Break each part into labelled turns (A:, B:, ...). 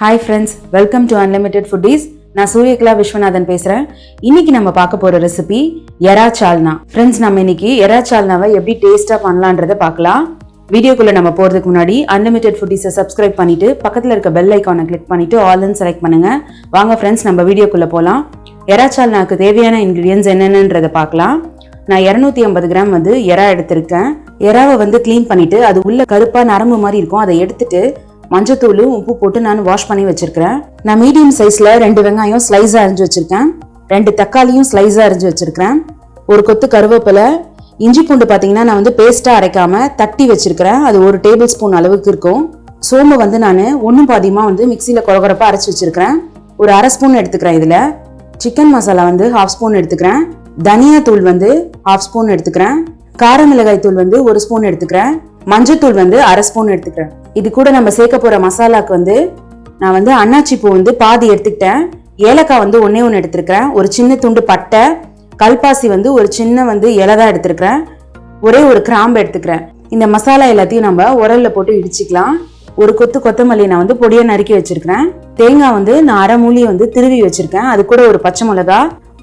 A: Hi friends, welcome to Unlimited Foodies. நான் சூரியகலா விஸ்வநாதன் பேசுறேன். இன்னைக்கு நம்ம பார்க்க போற ரெசிபி எறா சால்னா. ஃப்ரெண்ட்ஸ், நம்ம இன்னைக்கு எறா சால்னாவை எப்படி டேஸ்டா பண்ணலாம்ன்றதை பார்க்கலாம். வீடியோக்குள்ள நம்ம போறதுக்கு முன்னாடி Unlimited Foodies-ஐ சப்ஸ்கிரைப் பண்ணிட்டு பக்கத்துல இருக்க பெல் ஐகானை கிளிக் பண்ணிட்டு ஆல்-ன்னு செலக்ட் பண்ணுங்க. வாங்க ஃப்ரெண்ட்ஸ், நம்ம வீடியோக்குள்ள போலாம். எறா சால்னாக்கு தேவையான இன்கிரிடியன்ட்ஸ் என்னென்னன்றதை பார்க்கலாம். நான் 250 கிராம் எறா எடுத்திருக்கேன். எறாவை க்ளீன் பண்ணிட்டு அது உள்ள கருப்பா நரம்பு மாதிரி இருக்கும், அதை எடுத்துட்டு மஞ்சத்தூள் உப்பு போட்டு நான் வாஷ் பண்ணி வச்சிருக்கிறேன். நான் மீடியம் சைஸ்ல 2 வெங்காயம் ஸ்லைஸா அரிஞ்சு வச்சிருக்கேன். 2 தக்காளியும் ஸ்லைஸா அரிஞ்சு வச்சிருக்கிறேன். ஒரு கொத்து கருவேப்பிலை, இஞ்சி பூண்டு பாத்தீங்கன்னா நான் பேஸ்டா அரைக்காம தட்டி வச்சிருக்கிறேன். அது 1 டேபிள் ஸ்பூன் அளவுக்கு இருக்கும். சோம்பு நான் ஒன்னும் பாதியமா மிக்சியில கொரகொரப்பா அரைச்சு வச்சிருக்கிறேன். ஒரு 1/2 ஸ்பூன் எடுத்துக்கிறேன். இதுல சிக்கன் மசாலா 1/2 ஸ்பூன் எடுத்துக்கிறேன். தனியா தூள் 1/2 ஸ்பூன் எடுத்துக்கிறேன். கார மிளகாய் தூள் 1 ஸ்பூன் எடுத்துக்கிறேன். மஞ்சத்தூள் 1/2 ஸ்பூன் எடுத்துக்கிறேன். இது கூட நம்ம சேர்க்க போற மசாலாக்கு நான் அன்னாச்சி பூ பாதி எடுத்துக்கிட்டேன். ஏலக்காய் 1 எடுத்திருக்கிறேன். ஒரு சின்ன துண்டு பட்டை, கல்பாசி ஒரு சின்ன இலதா எடுத்திருக்கிறேன். ஒரே ஒரு கிராம்பு எடுத்துக்கிறேன். இந்த மசாலா எல்லாத்தையும் நம்ம உரல்ல போட்டு இடிச்சுக்கலாம். ஒரு கொத்து கொத்தமல்லி நான் பொடியா நறுக்கி வச்சிருக்கிறேன். தேங்காய் நான் அரை மூலி திருவி வச்சிருக்கேன். அது கூட ஒரு பச்சை மிளகா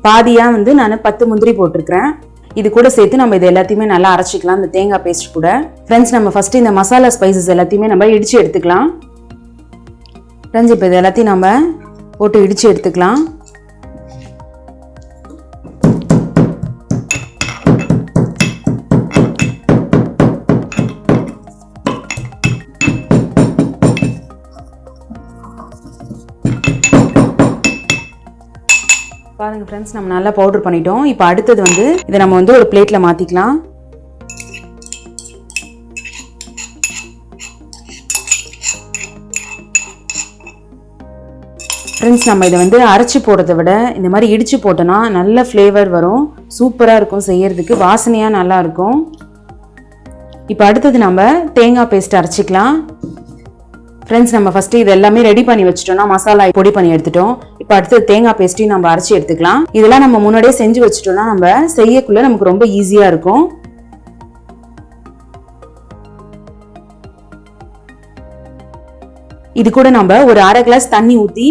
A: பாதியா நான் 10 முந்திரி போட்டிருக்கிறேன். இது கூட சேர்த்து நம்ம இது எல்லாத்தையுமே நல்லா அரைச்சிக்கலாம், இந்த தேங்காய் பேஸ்ட் கூட. ஃப்ரெண்ட்ஸ், நம்ம ஃபர்ஸ்ட் இந்த மசாலா ஸ்பைசஸ் எல்லாத்தையுமே நம்ம இடிச்சு எடுத்துக்கலாம். ஃப்ரெண்ட்ஸ், இப்போ இது எல்லாத்தையும் நம்ம போட்டு இடிச்சு எடுத்துக்கலாம். பாருங்க ஃப்ரெண்ட்ஸ், நம்ம நல்லா பவுடர் பண்ணிட்டோம். இப்போ அடுத்தது இதை நம்ம ஒரு பிளேட்ல மாத்திக்கலாம். ஃப்ரெண்ட்ஸ், நம்ம இதை அரைச்சி போடுறதை விட இந்த மாதிரி இடிச்சு போட்டோம்னா நல்ல ஃப்ளேவர் வரும், சூப்பரா இருக்கும், செய்யறதுக்கு வாசனையா நல்லா இருக்கும். இப்போ அடுத்தது நம்ம தேங்காய் பேஸ்ட் அரைச்சிக்கலாம். ஃப்ரெண்ட்ஸ், நம்ம ஃபர்ஸ்ட் இது எல்லாமே ரெடி பண்ணி வச்சுட்டோம்னா மசாலா பொடி பண்ணி எடுத்துட்டோம். இப்போ அடுத்து தேங்காய் பேஸ்ட்டையும் நம்ம அரைச்சி எடுத்துக்கலாம். இதெல்லாம் நம்ம முன்னாடியே செஞ்சு வச்சுட்டோம்னா நம்ம செய்யக்குள்ள நமக்கு ரொம்ப ஈஸியா இருக்கும். இது கூட நம்ம ஒரு 1/2 கிளாஸ் தண்ணி ஊற்றி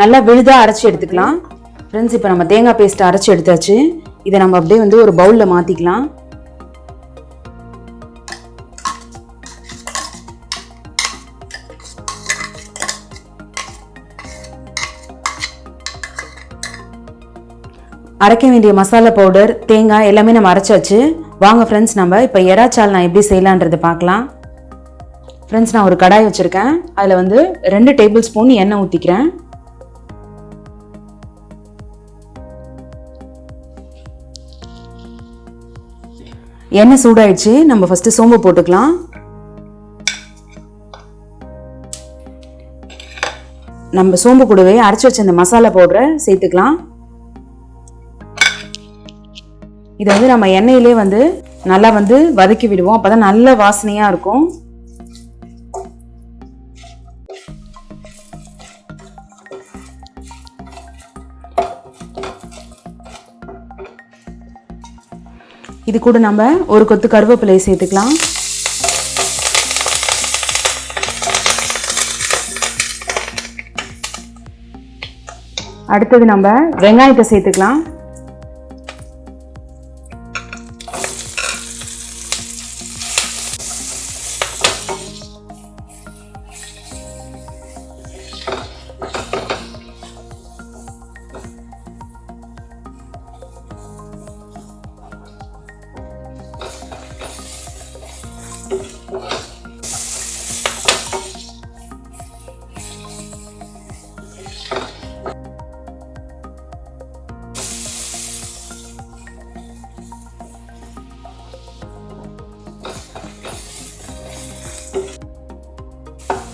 A: நல்லா விழுதா அரைச்சி எடுத்துக்கலாம். ஃப்ரெண்ட்ஸ், இப்போ நம்ம தேங்காய் பேஸ்ட் அரைச்சி எடுத்தாச்சு. இதை நம்ம அப்படியே ஒரு பவுல்ல மாத்திக்கலாம். அரைக்க வேண்டிய மசாலா பவுடர், தேங்காய் எல்லாமே நம்ம அரைச்சாச்சு. வாங்க ஃப்ரெண்ட்ஸ், நம்ம இப்போ எறா சால்னா எப்படி செய்யலான்றதை பார்க்கலாம். ஃப்ரெண்ட்ஸ், நான் ஒரு கடாய் வச்சிருக்கேன். அதில் 2 டேபிள் ஸ்பூன் எண்ணெய் ஊற்றிக்கிறேன். எண்ணெய் சூடாயிடுச்சு. நம்ம ஃபர்ஸ்ட் சோம்பு போட்டுக்கலாம். நம்ம சோம்பு கூடவே அரைச்சி வச்ச இந்த மசாலா பவுடரை சேர்த்துக்கலாம். இதை நம்ம எண்ணெயிலே நல்லா வதக்கி விடுவோம். அப்பதான் நல்ல வாசனையா இருக்கும். இது கூட நம்ம ஒரு கொத்து கருவேப்பிலையை சேர்த்துக்கலாம். அடுத்தது நம்ம வெங்காயத்தை சேர்த்துக்கலாம்.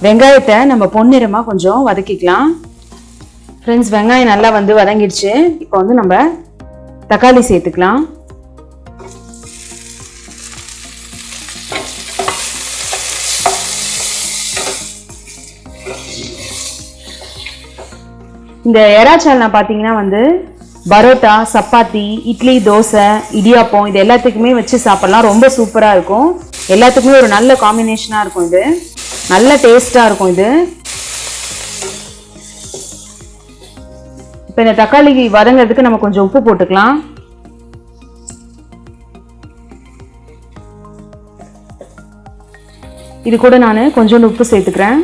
A: வெங்காயத்தை நம்ம பொன்னிறமா கொஞ்சம் வதக்கிக்கலாம். ஃப்ரெண்ட்ஸ், வெங்காயம் நல்லா வதங்கிடுச்சு. இப்போ நம்ம தக்காளி சேர்த்துக்கலாம். இந்த எறா சால்னா பாத்தீங்கன்னா பரோட்டா, சப்பாத்தி, இட்லி, தோசை, இடியாப்பம் இது எல்லாத்துக்குமே வச்சு சாப்பிடலாம். ரொம்ப சூப்பரா இருக்கும். எல்லாத்துக்குமே ஒரு நல்ல காம்பினேஷனா இருக்கும். இது நல்ல டேஸ்டா இருக்கும். இது இப்போ இந்த தக்காளி வதங்கிறதுக்கு நம்ம கொஞ்சம் உப்பு போட்டுக்கலாம். இது கூட நான் கொஞ்சோண்டு உப்பு சேர்த்துக்கிறேன்.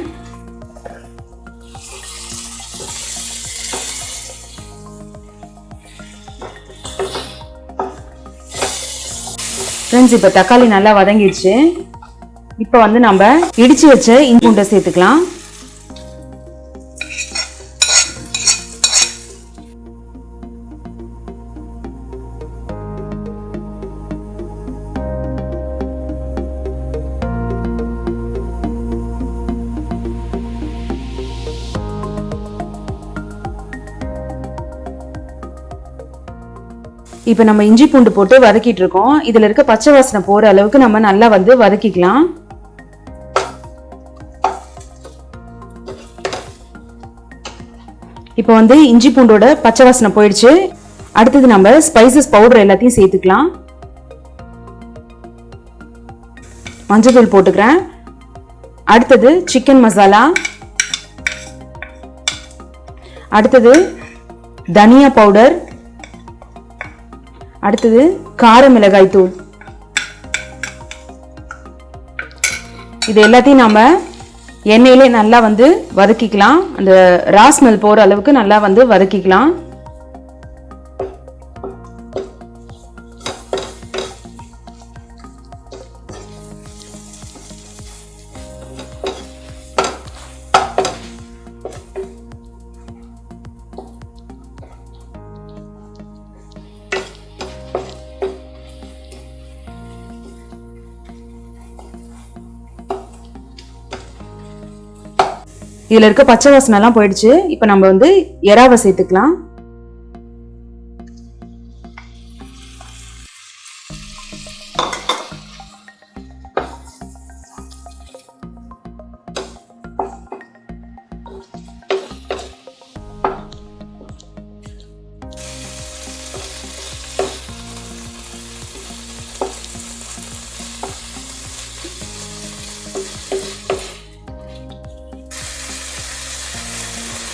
A: ஃப்ரெண்ட்ஸ், இப்போ தக்காளி நல்லா வதங்கிடுச்சு. இப்போ வந்து நம்ம இடிச்சு வச்ச இஞ்சி பூண்டை சேர்த்துக்கலாம். இப்போ நம்ம இஞ்சி பூண்டு போட்டு வதக்கிட்டு இருக்கோம். இதுல இருக்க பச்சை வாசனை போற அளவுக்கு நம்ம நல்லா வந்து வதக்கிக்கலாம். இப்போ வந்து இஞ்சி பூண்டோட பச்சை வாசனை போயிடுச்சு. அடுத்தது நம்ம ஸ்பைசஸ் பவுடர் எல்லாத்தையும் சேர்த்துக்கலாம். மஞ்சள் தூள் போட்டுக்கிறேன். அடுத்தது சிக்கன் மசாலா, அடுத்தது தனியா பவுடர், அடுத்தது கார மிளகாய் தூள். இது எல்லாத்தையும் நம்ம எண்ணெயிலே நல்லா வந்து வதக்கிக்கலாம். அந்த ரா ஸ்மெல் போற அளவுக்கு நல்லா வந்து வதக்கிக்கலாம். இதுல இருக்க பச்சை வாசனை எல்லாம் போயிடுச்சு. இப்ப நம்ம வந்து எறாவை சேர்த்துக்கலாம்.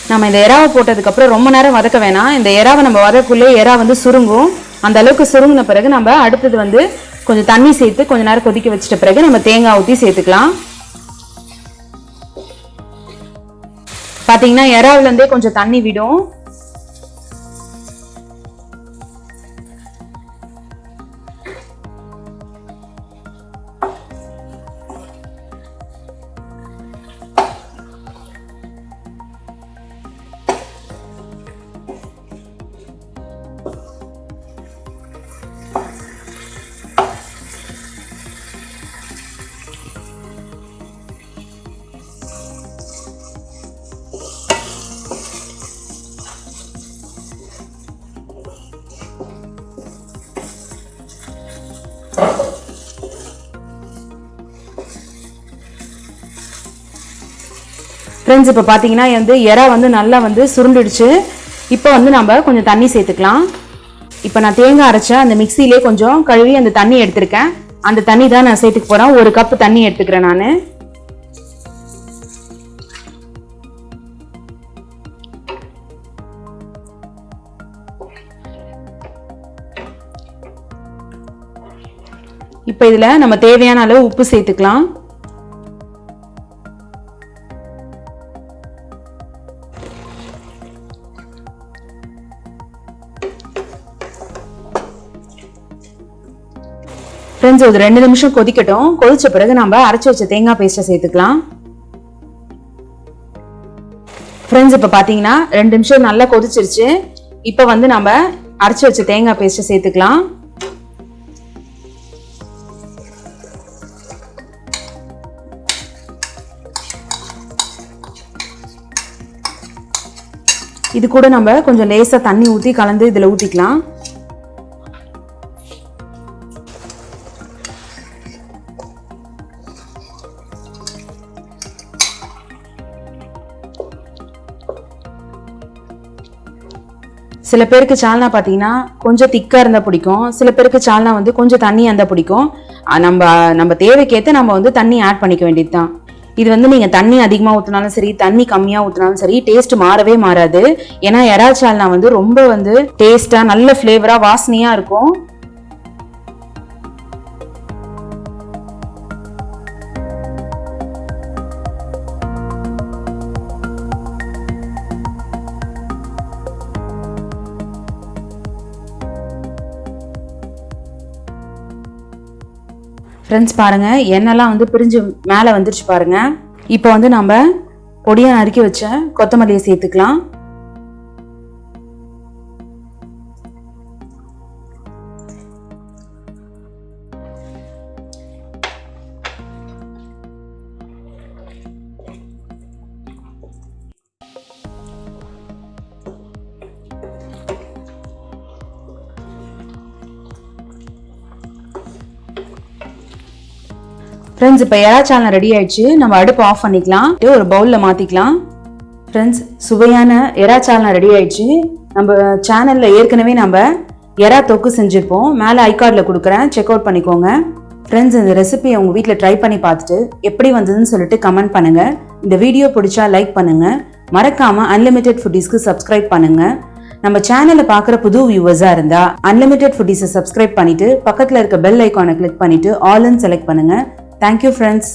A: நம்ம இந்த எறாவை போட்டதுக்கு அப்புறம் ரொம்ப நேரம் வதக்க வேணாம். இந்த எறாவை நம்ம வதக்குள்ளே எறா வந்து சுருங்கும். அந்த அளவுக்கு சுருங்கின பிறகு நம்ம அடுத்தது வந்து கொஞ்சம் தண்ணி சேர்த்து கொஞ்ச நேரம் கொதிக்க வச்சிட்ட பிறகு நம்ம தேங்காய் ஊற்றி சேர்த்துக்கலாம். பாத்தீங்கன்னா எறாவுல இருந்தே கொஞ்சம் தண்ணி விடும். ஃப்ரெண்ட்ஸ், இப்போ பார்த்தீங்கன்னா வந்து எறா வந்து நல்லா வந்து சுருண்டுடுச்சு. இப்போ வந்து நம்ம கொஞ்சம் தண்ணி சேர்த்துக்கலாம். இப்போ நான் தேங்காய் அரைச்ச அந்த மிக்சியிலே கொஞ்சம் கழுவி அந்த தண்ணி எடுத்திருக்கேன். அந்த தண்ணி தான் நான் சேர்த்துக்க போகிறேன். 1 கப் தண்ணி எடுத்துக்கிறேன் நான். இப்போ இதில் நம்ம தேவையான அளவு உப்பு சேர்த்துக்கலாம். ஃப்ரெண்ட்ஸ், ஒரு 2 நிமிஷம் கொதிக்கட்டும். கொதிச்ச பிறகு நம்ம அரைச்சி வச்ச தேங்காய் பேஸ்ட்டை சேர்த்துக்கலாம். ஃப்ரெண்ட்ஸ், இப்போ பார்த்தீங்கன்னா 2 நிமிஷம் நல்லா கொதிச்சிருச்சு. இப்போ வந்து நம்ம அரைச்சி வச்ச தேங்காய் பேஸ்ட்டை சேர்த்துக்கலாம். இது கூட நம்ம கொஞ்சம் லேசா தண்ணி ஊற்றி கலந்து இதில் ஊற்றிக்கலாம். சில பேருக்கு சால்னா பார்த்தீங்கன்னா கொஞ்சம் திக்காக இருந்தால் பிடிக்கும். சில பேருக்கு சால்னா வந்து கொஞ்சம் தண்ணியாக இருந்தால் பிடிக்கும். நம்ம தேவைக்கேற்ற நம்ம வந்து தண்ணி ஆட் பண்ணிக்க வேண்டியது தான். இது வந்து நீங்க தண்ணி அதிகமா ஊத்தினாலும் சரி தண்ணி கம்மியா ஊத்தினாலும் சரி டேஸ்ட் மாறவே மாறாது. ஏன்னா எறா சால்னா வந்து ரொம்ப வந்து டேஸ்டா நல்ல ஃபிளேவரா வாசனையா இருக்கும். ஃப்ரெண்ட்ஸ் பாருங்க எண்ணெய்லாம் வந்து பிரிஞ்சு மேலே வந்துருச்சு பாருங்க. இப்போ வந்து நம்ம பொடியா நறுக்கி வச்ச கொத்தமல்லியை சேர்த்துக்கலாம். ஃப்ரெண்ட்ஸ் இப்போ எறா சால்னா ரெடி ஆயிடுச்சு. நம்ம அடுப்பு ஆஃப் பண்ணிக்கலாம். ஒரு பவுலில் மாற்றிக்கலாம். ஃப்ரெண்ட்ஸ் சுவையான எறா சால்னா ரெடி ஆயிடுச்சு. நம்ம சேனலில் ஏற்கனவே நம்ம எறா தொக்கு செஞ்சுருப்போம். மேலே ஐகார்டில் கொடுக்குறேன், செக் அவுட் பண்ணிக்கோங்க. ஃப்ரெண்ட்ஸ் இந்த ரெசிபியை உங்கள் வீட்டில் ட்ரை பண்ணி பார்த்துட்டு எப்படி வந்ததுன்னு சொல்லிட்டு கமெண்ட் பண்ணுங்கள். இந்த வீடியோ பிடிச்சா லைக் பண்ணுங்கள். மறக்காமல் அன்லிமிட்டெட் ஃபுட்டீஸ்க்கு சப்ஸ்கிரைப் பண்ணுங்கள். நம்ம சேனலை பார்க்குற புது வியூவர்ஸாக இருந்தால் அன்லிமிட்டெட் ஃபுட்டீஸை சப்ஸ்கிரைப் பண்ணிவிட்டு பக்கத்தில் இருக்க பெல் ஐக்கானை கிளிக் பண்ணிவிட்டு ஆல்ன்னு செலக்ட் பண்ணுங்கள். Thank you friends.